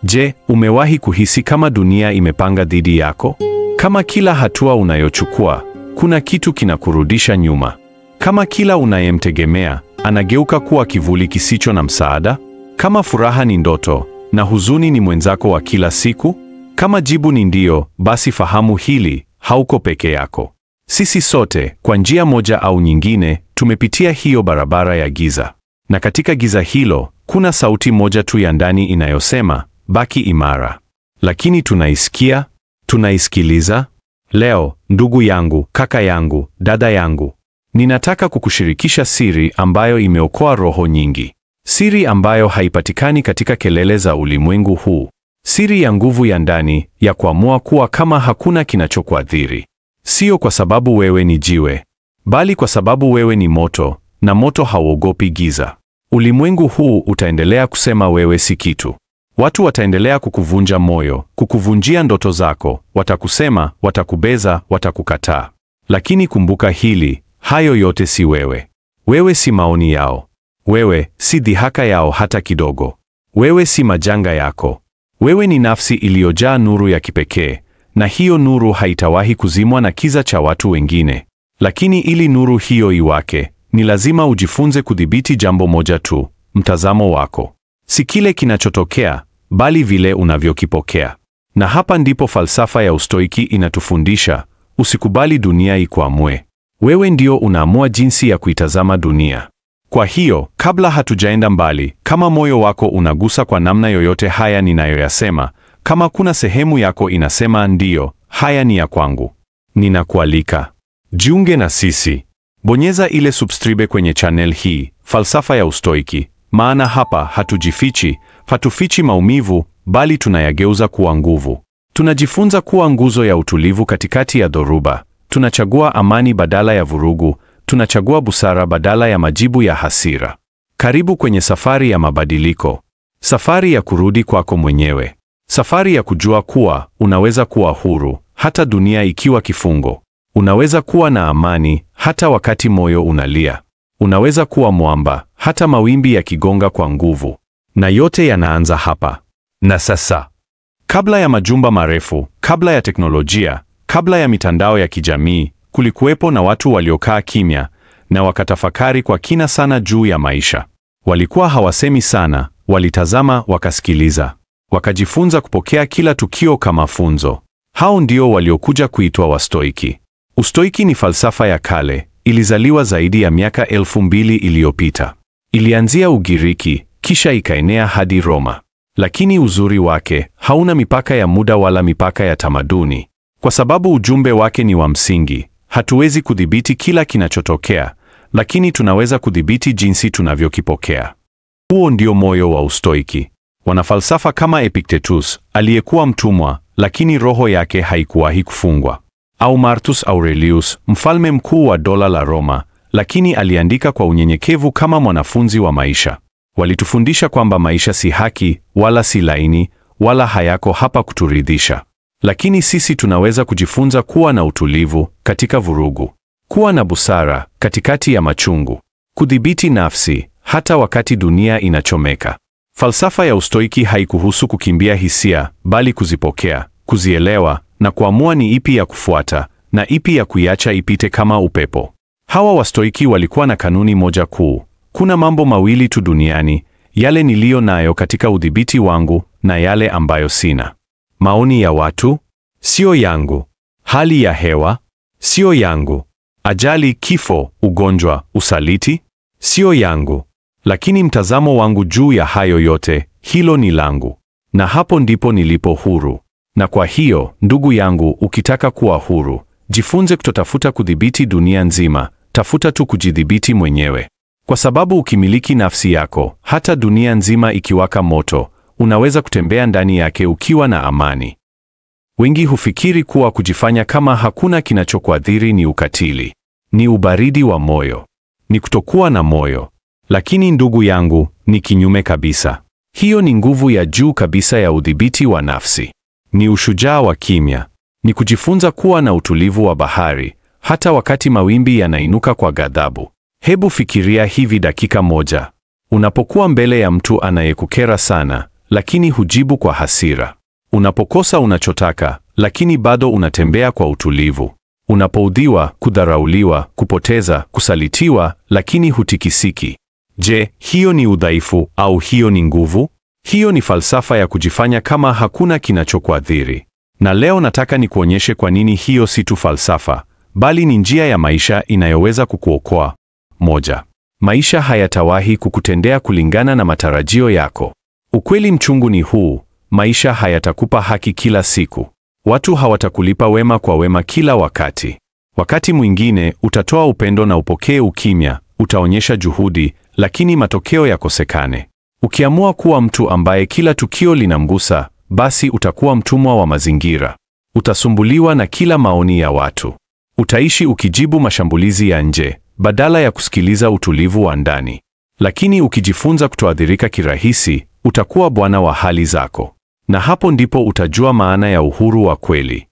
Je, umewahi kuhisi kama dunia imepanga dhidi yako? Kama kila hatua unayochukua, kuna kitu kinakurudisha nyuma? Kama kila unayemtegemea anageuka kuwa kivuli kisicho na msaada? Kama furaha ni ndoto na huzuni ni mwenzako wa kila siku? Kama jibu ni ndio, basi fahamu hili, hauko peke yako. Sisi sote, kwa njia moja au nyingine, tumepitia hiyo barabara ya giza. Na katika giza hilo, kuna sauti moja tu ya ndani inayosema, baki imara. Lakini tunaisikia? Tunaisikiliza? Leo, ndugu yangu, kaka yangu, dada yangu, ninataka kukushirikisha siri ambayo imeokoa roho nyingi. Siri ambayo haipatikani katika kelele za ulimwengu huu. Siri ya nguvu ya ndani, ya kuamua kuwa kama hakuna kinachokuathiri. Sio kwa sababu wewe ni jiwe, bali kwa sababu wewe ni moto, na moto hauogopi giza. Ulimwengu huu utaendelea kusema wewe si kitu. Watu wataendelea kukuvunja moyo, kukuvunjia ndoto zako, watakusema, watakubeza, watakukataa. Lakini kumbuka hili, hayo yote si wewe. Wewe si maoni yao. Wewe si dhihaka yao hata kidogo. Wewe si majanga yako. Wewe ni nafsi iliyojaa nuru ya kipekee, na hiyo nuru haitawahi kuzimwa na kiza cha watu wengine. Lakini ili nuru hiyo iwake, ni lazima ujifunze kudhibiti jambo moja tu, mtazamo wako. Si kile kinachotokea, bali vile unavyokipokea. Na hapa ndipo falsafa ya Ustoiki inatufundisha, usikubali dunia ikuamue. Wewe ndio unaamua jinsi ya kuitazama dunia. Kwa hiyo, kabla hatujaenda mbali, kama moyo wako unagusa kwa namna yoyote haya ninayoyasema, kama kuna sehemu yako inasema ndiyo, haya ni ya kwangu, ninakualika, jiunge na sisi. Bonyeza ile subscribe kwenye channel hii, Falsafa ya Ustoiki, maana hapa hatufichi maumivu, bali tunayageuza kuwa nguvu. Tunajifunza kuwa nguzo ya utulivu katikati ya dhoruba. Tunachagua amani badala ya vurugu. Tunachagua busara badala ya majibu ya hasira. Karibu kwenye safari ya mabadiliko. Safari ya kurudi kwako mwenyewe. Safari ya kujua kuwa unaweza kuwa huru hata dunia ikiwa kifungo. Unaweza kuwa na amani hata wakati moyo unalia. Unaweza kuwa mwamba hata mawimbi yakigonga kwa nguvu. Na yote yanaanza hapa na sasa. Kabla ya majumba marefu, kabla ya teknolojia, kabla ya mitandao ya kijamii, kulikuwepo na watu waliokaa kimya na wakatafakari kwa kina sana juu ya maisha. Walikuwa hawasemi sana, walitazama, wakasikiliza, wakajifunza kupokea kila tukio kama funzo. Hao ndio waliokuja kuitwa Wastoiki. Ustoiki ni falsafa ya kale, ilizaliwa zaidi ya miaka 2000 iliyopita. Ilianzia Ugiriki, kisha ikaenea hadi Roma. Lakini uzuri wake hauna mipaka ya muda wala mipaka ya tamaduni. Kwa sababu ujumbe wake ni wa msingi. Hatuwezi kudhibiti kila kinachotokea, lakini tunaweza kudhibiti jinsi tunavyokipokea. Huo ndio moyo wa Ustoiki. Wanafalsafa kama Epictetus, aliyekuwa mtumwa, lakini roho yake haikuwahi kufungwa. Au Marcus Aurelius, mfalme mkuu wa dola la Roma, lakini aliandika kwa unyenyekevu kama mwanafunzi wa maisha. Walitufundisha kwamba maisha si haki, wala si laini, wala hayako hapa kuturidhisha. Lakini sisi tunaweza kujifunza kuwa na utulivu katika vurugu, kuwa na busara katikati ya machungu, kudhibiti nafsi hata wakati dunia inachomeka. Falsafa ya Ustoiki haikuhusu kukimbia hisia, bali kuzipokea, kuzielewa na kuamua ni ipi ya kufuata na ipi ya kuiacha ipite kama upepo. Hawa Wastoiki walikuwa na kanuni moja kuu: kuna mambo mawili tu duniani, yale niliyo nayo katika udhibiti wangu na yale ambayo sina. Maoni ya watu sio yangu. Hali ya hewa sio yangu. Ajali, kifo, ugonjwa, usaliti sio yangu. Lakini mtazamo wangu juu ya hayo yote, hilo ni langu. Na hapo ndipo nilipo huru. Na kwa hiyo, ndugu yangu, ukitaka kuwa huru, jifunze kutotafuta kudhibiti dunia nzima, tafuta tu kujidhibiti mwenyewe. Kwa sababu ukimiliki nafsi yako, hata dunia nzima ikiwaka moto, unaweza kutembea ndani yake ukiwa na amani. Wengi hufikiri kuwa kujifanya kama hakuna kinachokuathiri ni ukatili, ni ubaridi wa moyo, ni kutokuwa na moyo. Lakini ndugu yangu, ni kinyume kabisa. Hiyo ni nguvu ya juu kabisa ya udhibiti wa nafsi. Ni ushujaa wa kimya. Ni kujifunza kuwa na utulivu wa bahari, hata wakati mawimbi yanainuka kwa ghadhabu. Hebu fikiria hivi dakika moja. Unapokuwa mbele ya mtu anayekukera sana, lakini hujibu kwa hasira. Unapokosa unachotaka, lakini bado unatembea kwa utulivu. Unapoudhiwa, kudharauliwa, kupoteza, kusalitiwa, lakini hutikisiki. Je, hiyo ni udhaifu au hiyo ni nguvu? Hiyo ni falsafa ya kujifanya kama hakuna kinachokuathiri. Na leo nataka nikuonyeshe kwa nini hiyo si tu falsafa, bali ni njia ya maisha inayoweza kukuokoa. Moja, maisha hayatawahi kukutendea kulingana na matarajio yako. Ukweli mchungu ni huu, maisha hayatakupa haki kila siku. Watu hawatakulipa wema kwa wema kila wakati. Wakati mwingine utatoa upendo na upokee ukimya, utaonyesha juhudi, lakini matokeo yakosekane. Ukiamua kuwa mtu ambaye kila tukio linamgusa, basi utakuwa mtumwa wa mazingira. Utasumbuliwa na kila maoni ya watu. Utaishi ukijibu mashambulizi ya nje, badala ya kusikiliza utulivu wa ndani. Lakini ukijifunza kutoathirika kirahisi, utakuwa bwana wa hali zako. Na hapo ndipo utajua maana ya uhuru wa kweli.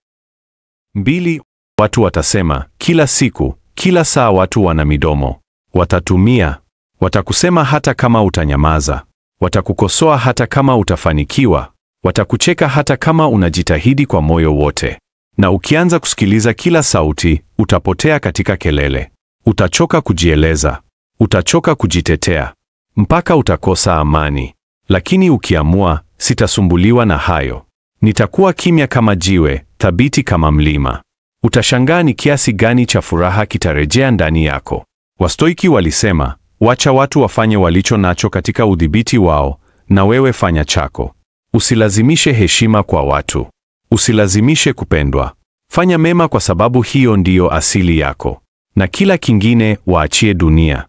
2. Watu watasema, kila siku, kila saa watu wana midomo. Watatumia. Watakusema hata kama utanyamaza. Watakukosoa hata kama utafanikiwa. Watakucheka hata kama unajitahidi kwa moyo wote. Na ukianza kusikiliza kila sauti, utapotea katika kelele. Utachoka kujieleza. Utachoka kujitetea. Mpaka utakosa amani. Lakini ukiamua, sitasumbuliwa na hayo. Nitakuwa kimya kama jiwe, thabiti kama mlima. Utashangaa ni kiasi gani cha furaha kitarejea ndani yako. Wastoiki walisema, wacha watu wafanye walicho nacho katika udhibiti wao, na wewe fanya chako. Usilazimishe heshima kwa watu. Usilazimishe kupendwa. Fanya mema kwa sababu hiyo ndiyo asili yako. Na kila kingine waachie dunia.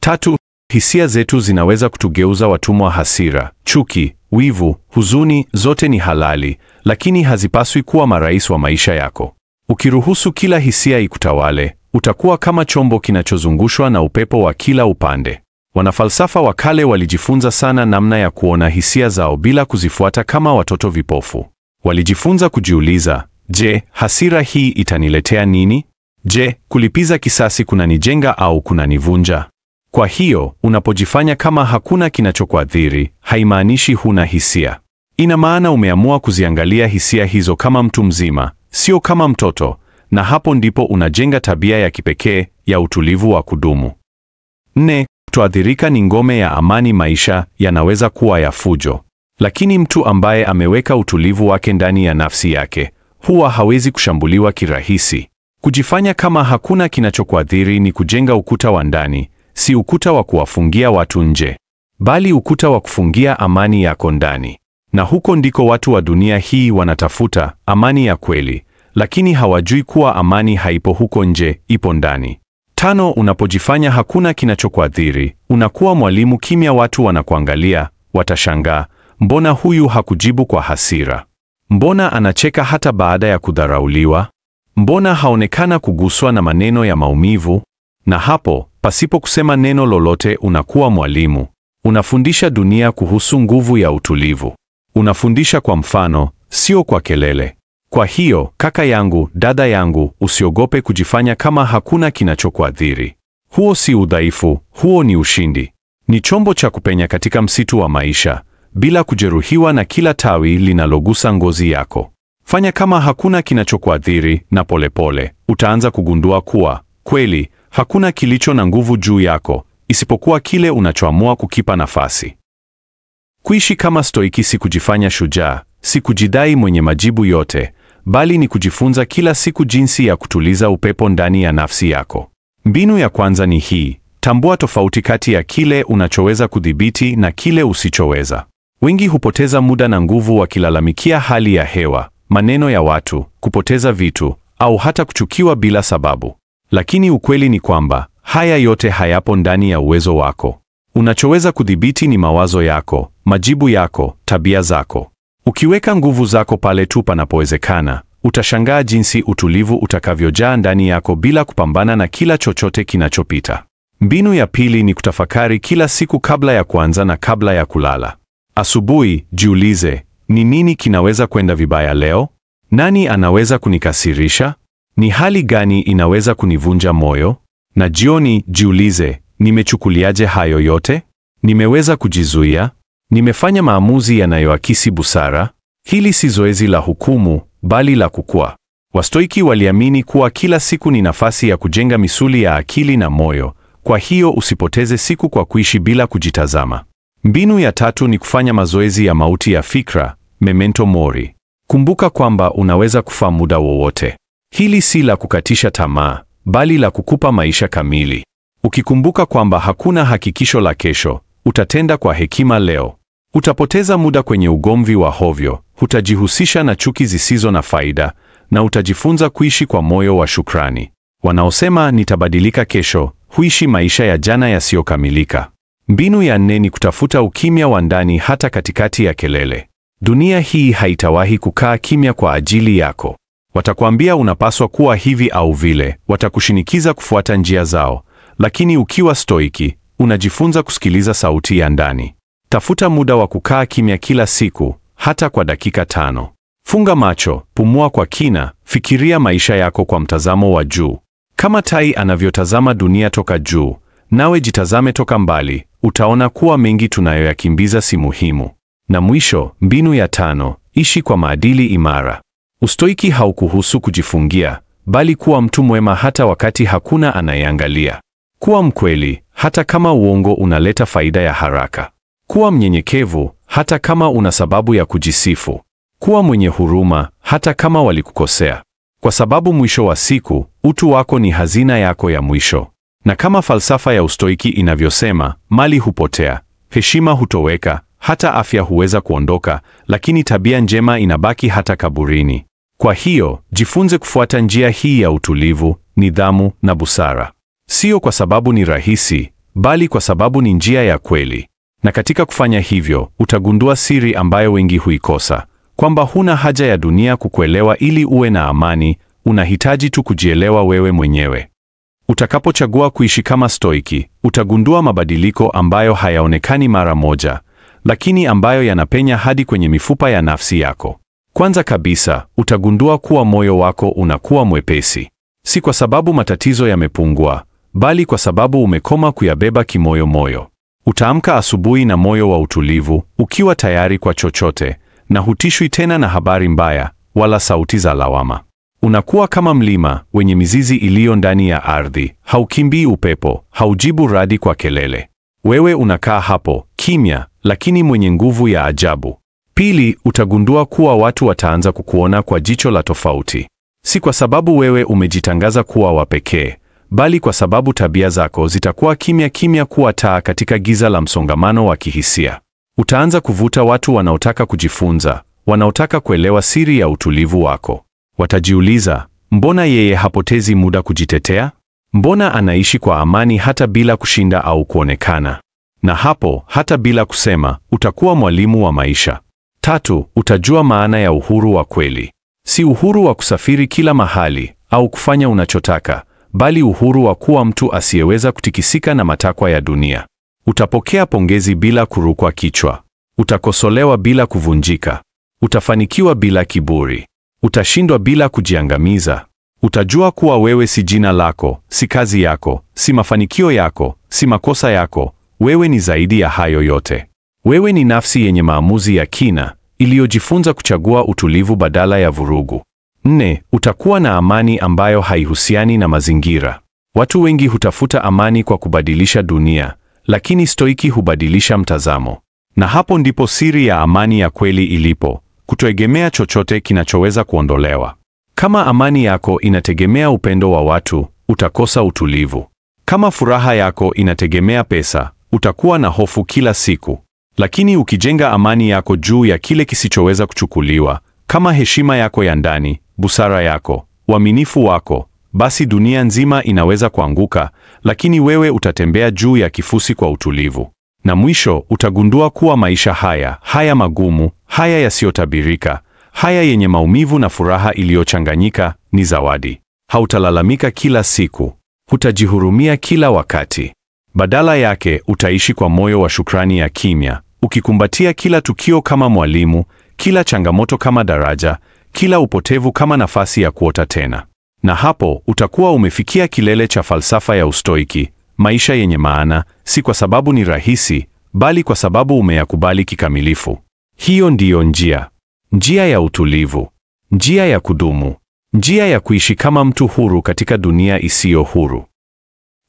3. Hisia zetu zinaweza kutugeuza watumwa hasira, chuki, wivu, huzuni, zote ni halali, lakini hazipaswi kuwa marais wa maisha yako. Ukiruhusu kila hisia ikutawale, utakuwa kama chombo kinachozungushwa na upepo wa kila upande. Wanafalsafa wa kale walijifunza sana namna ya kuona hisia zao bila kuzifuata kama watoto vipofu. Walijifunza kujiuliza, je, hasira hii itaniletea nini? Je, kulipiza kisasi kunanijenga au kunanivunja? Kwa hiyo, unapojifanya kama hakuna kinachokuathiri, haimaanishi huna hisia. Ina maana umeamua kuziangalia hisia hizo kama mtu mzima, sio kama mtoto, na hapo ndipo unajenga tabia ya kipekee ya utulivu wa kudumu. 4. Kutoathirika ni ngome ya amani. Maisha yanaweza kuwa ya fujo, lakini mtu ambaye ameweka utulivu wake ndani ya nafsi yake, huwa hawezi kushambuliwa kirahisi. Kujifanya kama hakuna kinachokuathiri ni kujenga ukuta wa ndani, si ukuta wa kuwafungia watu nje, bali ukuta wa kufungia amani yako ndani. Na huko ndiko watu wa dunia hii wanatafuta, amani ya kweli, lakini hawajui kuwa amani haipo huko nje, ipo ndani. 5. Unapojifanya hakuna kinachokuathiri, unakuwa mwalimu kimya. Watu wanakuangalia, watashangaa, mbona huyu hakujibu kwa hasira? Mbona anacheka hata baada ya kudharauliwa? Mbona haonekana kuguswa na maneno ya maumivu? Na hapo, pasipo kusema neno lolote, unakuwa mwalimu. Unafundisha dunia kuhusu nguvu ya utulivu. Unafundisha kwa mfano, sio kwa kelele. Kwa hiyo, kaka yangu, dada yangu, usiogope kujifanya kama hakuna kinachokuathiri. Huo si udhaifu, huo ni ushindi. Ni chombo cha kupenya katika msitu wa maisha, bila kujeruhiwa na kila tawi linalogusa ngozi yako. Fanya kama hakuna kinachokuathiri, na polepole utaanza kugundua kuwa kweli hakuna kilicho na nguvu juu yako isipokuwa kile unachoamua kukipa nafasi. Kuishi kama stoiki si kujifanya shujaa, si kujidai mwenye majibu yote, bali ni kujifunza kila siku jinsi ya kutuliza upepo ndani ya nafsi yako. Mbinu ya kwanza ni hii: tambua tofauti kati ya kile unachoweza kudhibiti na kile usichoweza. Wengi hupoteza muda na nguvu wakilalamikia hali ya hewa, maneno ya watu, kupoteza vitu, au hata kuchukiwa bila sababu. Lakini ukweli ni kwamba haya yote hayapo ndani ya uwezo wako. Unachoweza kudhibiti ni mawazo yako, majibu yako, tabia zako. Ukiweka nguvu zako pale tu panapowezekana, utashangaa jinsi utulivu utakavyojaa ndani yako bila kupambana na kila chochote kinachopita. Mbinu ya pili ni kutafakari kila siku kabla ya kuanza na kabla ya kulala. Asubuhi, jiulize, ni nini kinaweza kwenda vibaya leo? Nani anaweza kunikasirisha? Ni hali gani inaweza kunivunja moyo? Na jioni, jiulize, nimechukuliaje hayo yote? Nimeweza kujizuia? Nimefanya maamuzi yanayoakisi busara. Hili si zoezi la hukumu, bali la kukua. Wastoiki waliamini kuwa kila siku ni nafasi ya kujenga misuli ya akili na moyo, kwa hiyo usipoteze siku kwa kuishi bila kujitazama. Mbinu ya tatu ni kufanya mazoezi ya mauti ya fikra, memento mori. Kumbuka kwamba unaweza kufa muda wowote. Hili si la kukatisha tamaa, bali la kukupa maisha kamili. Ukikumbuka kwamba hakuna hakikisho la kesho, utatenda kwa hekima leo. Utapoteza muda kwenye ugomvi wa hovyo, hutajihusisha na chuki zisizo na faida, na utajifunza kuishi kwa moyo wa shukrani. Wanaosema nitabadilika kesho, huishi maisha ya jana yasiyokamilika. Mbinu ya nne ni kutafuta ukimya wa ndani hata katikati ya kelele. Dunia hii haitawahi kukaa kimya kwa ajili yako. Watakwambia unapaswa kuwa hivi au vile, watakushinikiza kufuata njia zao, lakini ukiwa stoiki, unajifunza kusikiliza sauti ya ndani. Tafuta muda wa kukaa kimya kila siku, hata kwa dakika 5. Funga macho, pumua kwa kina, fikiria maisha yako kwa mtazamo wa juu. Kama tai anavyotazama dunia toka juu, nawe jitazame toka mbali, utaona kuwa mengi tunayoyakimbiza si muhimu. Na mwisho, mbinu ya 5, ishi kwa maadili imara. Ustoiki haukuhusu kujifungia, bali kuwa mtu mwema hata wakati hakuna anayeangalia. Kuwa mkweli, hata kama uongo unaleta faida ya haraka. Kuwa mnyenyekevu, hata kama una sababu ya kujisifu. Kuwa mwenye huruma, hata kama walikukosea. Kwa sababu mwisho wa siku, utu wako ni hazina yako ya mwisho. Na kama falsafa ya ustoiki inavyosema, mali hupotea, heshima hutoweka, hata afya huweza kuondoka, lakini tabia njema inabaki hata kaburini. Kwa hiyo, jifunze kufuata njia hii ya utulivu, nidhamu na busara. Sio kwa sababu ni rahisi, bali kwa sababu ni njia ya kweli. Na katika kufanya hivyo, utagundua siri ambayo wengi huikosa, kwamba huna haja ya dunia kukuelewa ili uwe na amani, unahitaji tu kujielewa wewe mwenyewe. Utakapochagua kuishi kama stoiki, utagundua mabadiliko ambayo hayaonekani mara moja, lakini ambayo yanapenya hadi kwenye mifupa ya nafsi yako. Kwanza kabisa, utagundua kuwa moyo wako unakuwa mwepesi. Si kwa sababu matatizo yamepungua, bali kwa sababu umekoma kuyabeba kimoyo. Utaamka asubuhi na moyo wa utulivu, ukiwa tayari kwa chochote, na hutishwi tena na habari mbaya, wala sauti za lawama. Unakuwa kama mlima wenye mizizi iliyo ndani ya ardhi, haukimbii upepo, haujibu radi kwa kelele. Wewe unakaa hapo, kimya, lakini mwenye nguvu ya ajabu. Pili, utagundua kuwa watu wataanza kukuona kwa jicho la tofauti. Si kwa sababu wewe umejitangaza kuwa wa pekee, bali kwa sababu tabia zako zitakuwa kimya kuwa taa katika giza la msongamano wa kihisia. Utaanza kuvuta watu wanaotaka kujifunza, wanaotaka kuelewa siri ya utulivu wako. Watajiuliza, mbona yeye hapotezi muda kujitetea? Mbona anaishi kwa amani hata bila kushinda au kuonekana? Na hapo, hata bila kusema, utakuwa mwalimu wa maisha. Tatu, utajua maana ya uhuru wa kweli. Si uhuru wa kusafiri kila mahali au kufanya unachotaka, bali uhuru wa kuwa mtu asiyeweza kutikisika na matakwa ya dunia. Utapokea pongezi bila kurukwa kichwa. Utakosolewa bila kuvunjika. Utafanikiwa bila kiburi. Utashindwa bila kujiangamiza. Utajua kuwa wewe si jina lako, si kazi yako, si mafanikio yako, si makosa yako. Wewe ni zaidi ya hayo yote. Wewe ni nafsi yenye maamuzi ya kina, iliyojifunza kuchagua utulivu badala ya vurugu. 4. Utakuwa na amani ambayo haihusiani na mazingira. Watu wengi hutafuta amani kwa kubadilisha dunia, lakini stoiki hubadilisha mtazamo. Na hapo ndipo siri ya amani ya kweli ilipo, kutoegemea chochote kinachoweza kuondolewa. Kama amani yako inategemea upendo wa watu, utakosa utulivu. Kama furaha yako inategemea pesa, utakuwa na hofu kila siku. Lakini ukijenga amani yako juu ya kile kisichoweza kuchukuliwa, kama heshima yako ya ndani, busara yako, uaminifu wako, basi dunia nzima inaweza kuanguka, lakini wewe utatembea juu ya kifusi kwa utulivu. Na mwisho, utagundua kuwa maisha haya magumu, haya yasiyotabirika, haya yenye maumivu na furaha iliyochanganyika, ni zawadi. Hautalalamika kila siku. Hutajihurumia kila wakati. Badala yake, utaishi kwa moyo wa shukrani ya kimya, ukikumbatia kila tukio kama mwalimu, kila changamoto kama daraja, kila upotevu kama nafasi ya kuota tena. Na hapo, utakuwa umefikia kilele cha falsafa ya ustoiki, maisha yenye maana, si kwa sababu ni rahisi, bali kwa sababu umeyakubali kikamilifu. Hiyo ndiyo njia. Njia ya utulivu. Njia ya kudumu. Njia ya kuishi kama mtu huru katika dunia isiyo huru.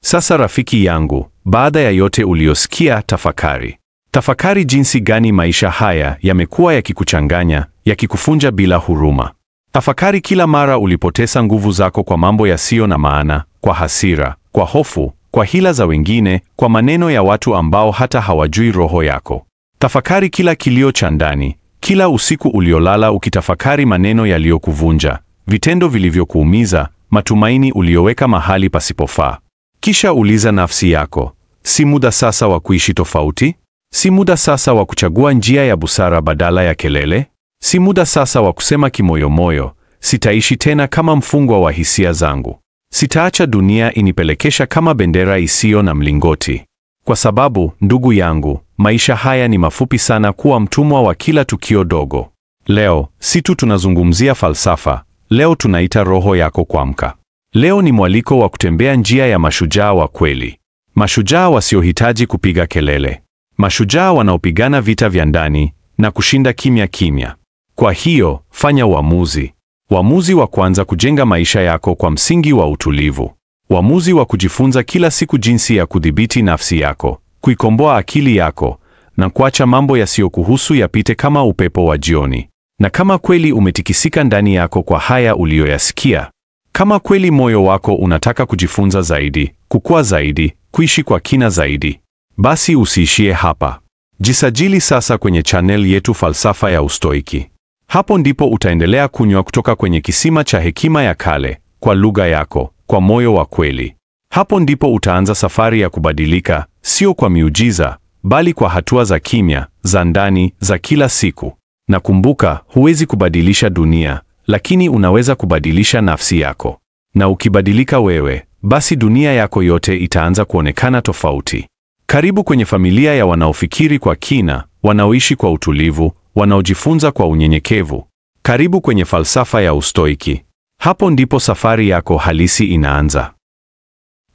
Sasa rafiki yangu, baada ya yote uliyosikia, tafakari. Tafakari jinsi gani maisha haya yamekuwa yakikuchanganya, yakikufunja bila huruma. Tafakari kila mara ulipoteza nguvu zako kwa mambo yasiyo na maana, kwa hasira, kwa hofu, kwa hila za wengine, kwa maneno ya watu ambao hata hawajui roho yako. Tafakari kila kilio cha ndani, kila usiku uliolala ukitafakari maneno yaliyokuvunja, vitendo vilivyokuumiza, matumaini uliyoweka mahali pasipofaa. Kisha uliza nafsi yako, si muda sasa wa kuishi tofauti? Si muda sasa wa kuchagua njia ya busara badala ya kelele? Si muda sasa wa kusema kimoyomoyo, sitaishi tena kama mfungwa wa hisia zangu. Sitaacha dunia inipelekesha kama bendera isiyo na mlingoti. Kwa sababu, ndugu yangu, maisha haya ni mafupi sana kuwa mtumwa wa kila tukio dogo. Leo, si tu tunazungumzia falsafa, leo tunaita roho yako kuamka. Leo ni mwaliko wa kutembea njia ya mashujaa wa kweli. Mashujaa wasiohitaji kupiga kelele. Mashujaa wanaopigana vita vya ndani na kushinda kimya kimya. Kwa hiyo, fanya uamuzi. Uamuzi wa kuanza kujenga maisha yako kwa msingi wa utulivu. Uamuzi wa kujifunza kila siku jinsi ya kudhibiti nafsi yako, kuikomboa akili yako, na kuacha mambo yasiyokuhusu yapite kama upepo wa jioni. Na kama kweli umetikisika ndani yako kwa haya uliyoyasikia, kama kweli moyo wako unataka kujifunza zaidi, kukua zaidi, kuishi kwa kina zaidi, basi usiishie hapa. Jisajili sasa kwenye channel yetu Falsafa ya Ustoiki. Hapo ndipo utaendelea kunywa kutoka kwenye kisima cha hekima ya kale, kwa lugha yako, kwa moyo wa kweli. Hapo ndipo utaanza safari ya kubadilika, sio kwa miujiza, bali kwa hatua za kimya, za ndani, za kila siku. Na kumbuka, huwezi kubadilisha dunia, lakini unaweza kubadilisha nafsi yako. Na ukibadilika wewe, basi dunia yako yote itaanza kuonekana tofauti. Karibu kwenye familia ya wanaofikiri kwa kina, wanaoishi kwa utulivu, wanaojifunza kwa unyenyekevu. Karibu kwenye Falsafa ya Ustoiki. Hapo ndipo safari yako halisi inaanza.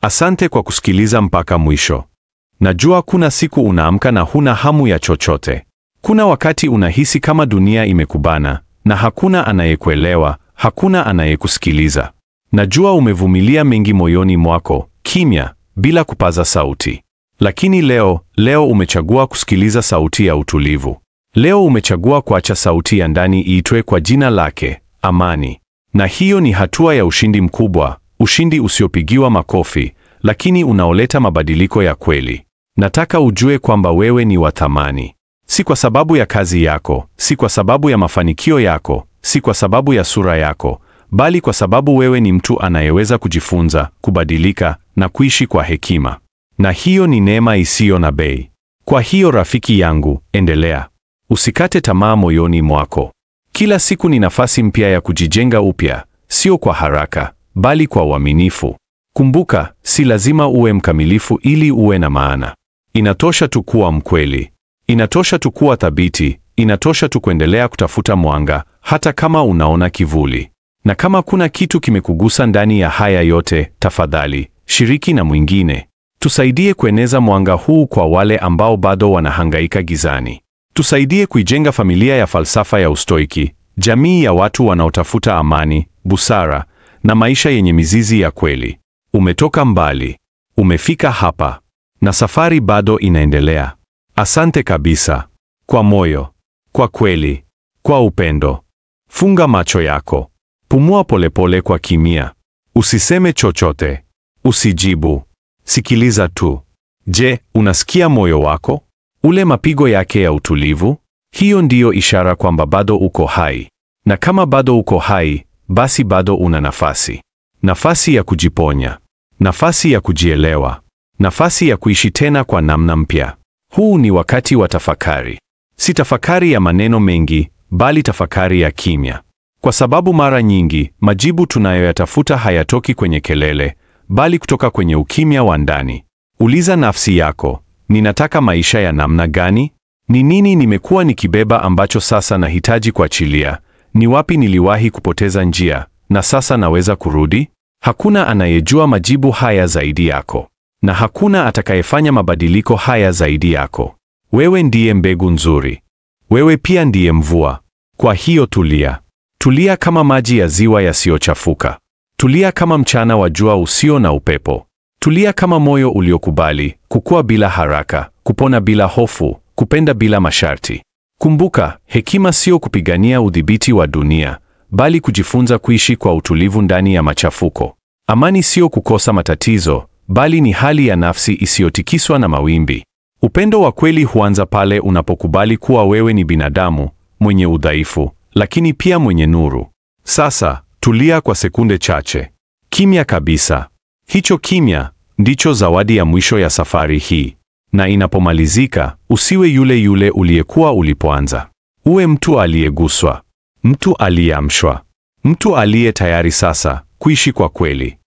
Asante kwa kusikiliza mpaka mwisho. Najua kuna siku unaamka na huna hamu ya chochote. Kuna wakati unahisi kama dunia imekubana na hakuna anayekuelewa, hakuna anayekusikiliza. Najua umevumilia mengi moyoni mwako, kimya, bila kupaza sauti. Lakini leo umechagua kusikiliza sauti ya utulivu. Leo umechagua kuacha sauti ya ndani iitwe kwa jina lake, amani. Na hiyo ni hatua ya ushindi mkubwa, ushindi usiopigiwa makofi, lakini unaoleta mabadiliko ya kweli. Nataka ujue kwamba wewe ni wa thamani. Si kwa sababu ya kazi yako, si kwa sababu ya mafanikio yako, si kwa sababu ya sura yako, bali kwa sababu wewe ni mtu anayeweza kujifunza, kubadilika na kuishi kwa hekima. Na hiyo ni neema isiyo na bei. Kwa hiyo rafiki yangu, endelea. Usikate tamaa moyoni mwako. Kila siku ni nafasi mpya ya kujijenga upya, sio kwa haraka, bali kwa uaminifu. Kumbuka, si lazima uwe mkamilifu ili uwe na maana. Inatosha tu kuwa mkweli. Inatosha tu kuwa thabiti. Inatosha tu kuendelea kutafuta mwanga, hata kama unaona kivuli. Na kama kuna kitu kimekugusa ndani ya haya yote, tafadhali, shiriki na mwingine. Tusaidie kueneza mwanga huu kwa wale ambao bado wanahangaika gizani. Tusaidie kuijenga familia ya Falsafa ya Ustoiki, jamii ya watu wanaotafuta amani, busara na maisha yenye mizizi ya kweli. Umetoka mbali, umefika hapa, na safari bado inaendelea. Asante kabisa. Kwa moyo, kwa kweli, kwa upendo. Funga macho yako. Pumua polepole kwa kimya. Usiseme chochote. Usijibu. Sikiliza tu. Je, unasikia moyo wako? Ule mapigo yake ya utulivu? Hiyo ndiyo ishara kwamba bado uko hai. Na kama bado uko hai, basi bado una nafasi. Nafasi ya kujiponya. Nafasi ya kujielewa. Nafasi ya kuishi tena kwa namna mpya. Huu ni wakati wa tafakari. Si tafakari ya maneno mengi, bali tafakari ya kimya. Kwa sababu mara nyingi, majibu tunayoyatafuta hayatoki kwenye kelele, bali kutoka kwenye ukimya wa ndani. Uliza nafsi yako, ninataka maisha ya namna gani? Ni nini nimekuwa nikibeba ambacho sasa nahitaji kuachilia? Ni wapi niliwahi kupoteza njia, na sasa naweza kurudi? Hakuna anayejua majibu haya zaidi yako. Na hakuna atakayefanya mabadiliko haya zaidi yako. Wewe ndiye mbegu nzuri. Wewe pia ndiye mvua. Kwa hiyo tulia. Tulia kama maji ya ziwa yasiyochafuka. Tulia kama mchana wa jua usio na upepo. Tulia kama moyo uliokubali kukua bila haraka, kupona bila hofu, kupenda bila masharti. Kumbuka, hekima sio kupigania udhibiti wa dunia, bali kujifunza kuishi kwa utulivu ndani ya machafuko. Amani sio kukosa matatizo, bali ni hali ya nafsi isiyotikiswa na mawimbi. Upendo wa kweli huanza pale unapokubali kuwa wewe ni binadamu, mwenye udhaifu, lakini pia mwenye nuru. Sasa, tulia kwa sekunde chache. Kimya kabisa. Hicho kimya ndicho zawadi ya mwisho ya safari hii. Na inapomalizika, usiwe yule yule uliyekuwa ulipoanza. Uwe mtu aliyeguswa, mtu aliyeamshwa, mtu aliye tayari sasa kuishi kwa kweli.